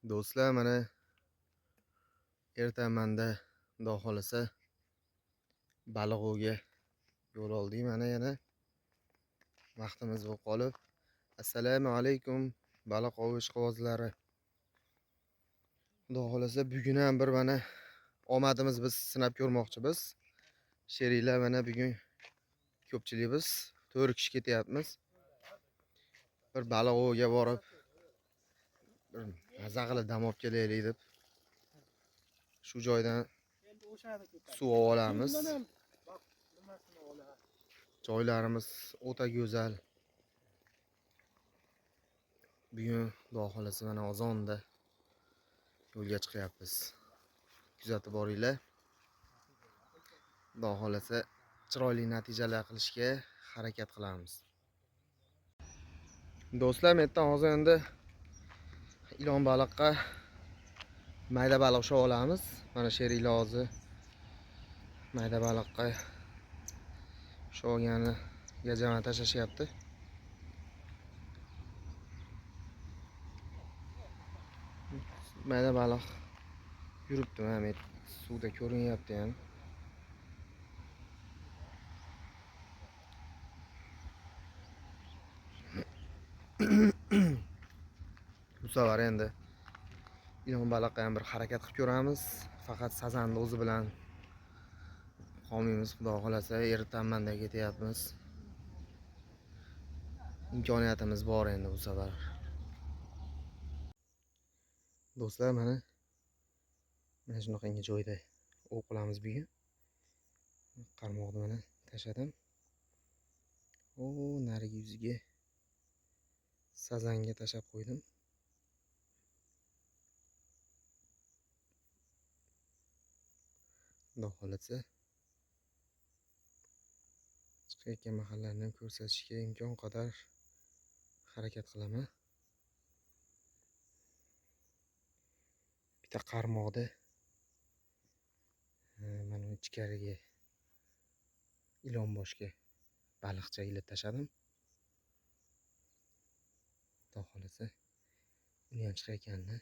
Do'stlar, mana ertamanda Xudo xolasa baliq ovga yo'l oldik. Mana yana vaqtimiz bo'lib qolib. Assalomu alaykum baliq ov ishqibozlari. Xudo xolasa bugun ham bir mana omadimiz biz sinab ko'rmoqchimiz. Sheriklar mana bugun ko'pchiligimiz 4 kishi ketyapmiz. Bir baliq ovga borib, bir maza qilib dam olib kelaylik deb shu joydan suv olamiz. Joylarimiz o'ta go'zal. Bugun Xudo xolasa mana azonda yo'lga chiqyapmiz. Kuzatib boringlar. Xudo xolasa chiroyli natijalar qilishga harakat qilamiz. Do'stlar, men hozir endi ilon baliqqa mayda baliq ushlab olamiz. Mana sheriklar hozir mayda baliqqa ushlab olgani gajamani tashlashyapti. Mayda baliq yuribdi, mana suvda ko'rinyapti ham. Bu safar endi ilon baliqqa ham bir harakat qilib ko'ramiz. Faqat sazanni o'zi bilan qolmaymiz. Xudo xolasa ertamanda ketyapmiz. İmkoniyatimiz bor endi bu safar. Do'stlar, mana shunaqangi joyda ov qilamiz bugun. Qarmoqni mana tashladim. O, narigi yuziga sazanga tashlab qo'ydim. Xudo xolasa chiqayotgan mahallarni ko'rsatishga imkon qadar harakat qilaman. Bitta qarmoqda mana ichkariga ilon boshga baliqcha ilib tashladim. Xudo xolasa uni ham chiqayotganini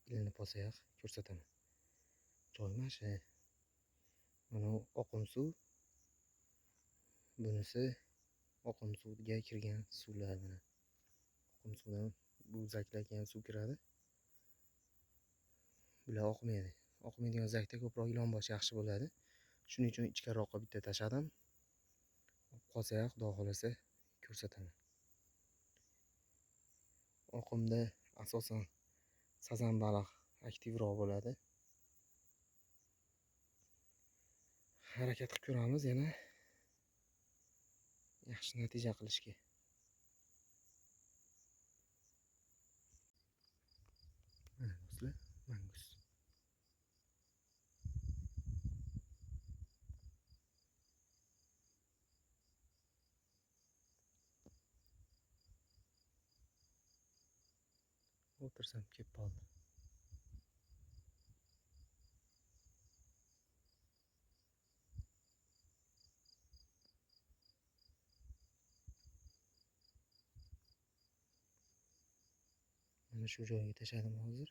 ilinib olsayoq ko'rsataman. Joy mana shu. Mana oqim suv. Bunisi oqim suvga kirgan suvlar mana. Oqim suvdan bu zaklarga suv kiradi. Bular oqmaydi. Oqmaydigan zakda ko'proq ilon boshi yaxshi bo'ladi. Shuning uchun ichkariroqqa bitta tashladim. Qolsa Xudo xolasa ko'rsataman. Oqimda asosan sazan baliq aktivroq bo'ladi. Harakat qilib ko'ramiz yana yaxshi natija qilishga. Mana do'stlar, mangus. O'tirsam kelib qoldi. Mana shu joyga tashladim hozir.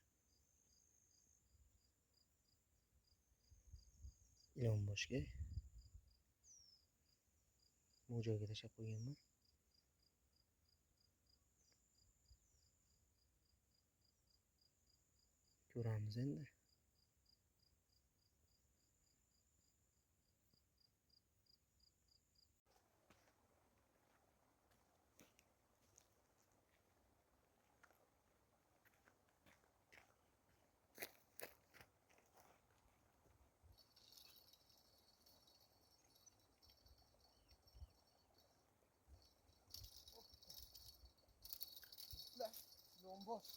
Ilon boshga bu joyga tashlab qo'yganman. Ko'ramiz endi. Bomboş.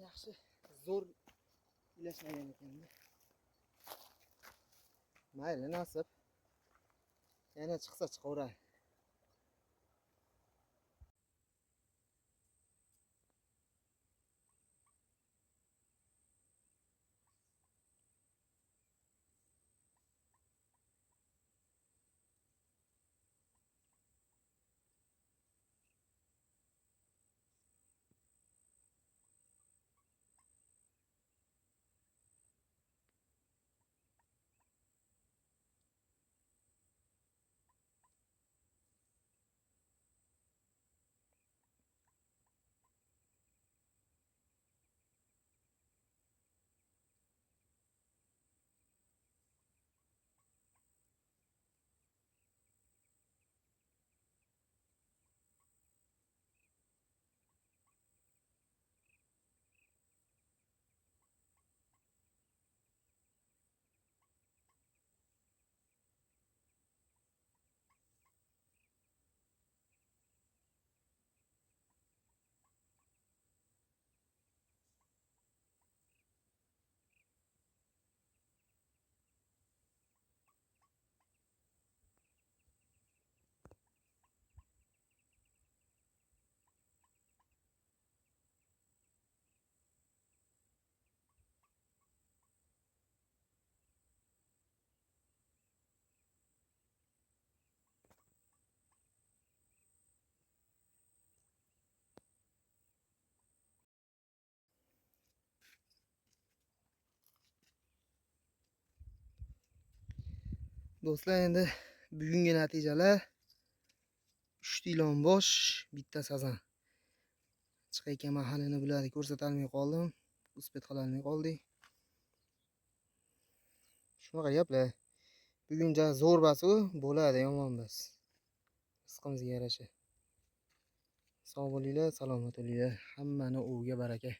Yaxshi, zo'r ilashmagan ekan. Mayli, nasib. Yana chiqsa chiqaveradi. Do'stlar, endi bugungi natijalar 3 ta ilonbosh, bitta sazan. Chiqayotgan mahallini bularga ko'rsatolmay qoldim. Uspet qilolmay qoldik. Shunaqa gaplar. Bugun zo'rbasi bo'ladi, yomonmas. Rizqimizga yarasha. Sog' bo'linglar, salomat bo'linglar. Hammani o'viga baraka.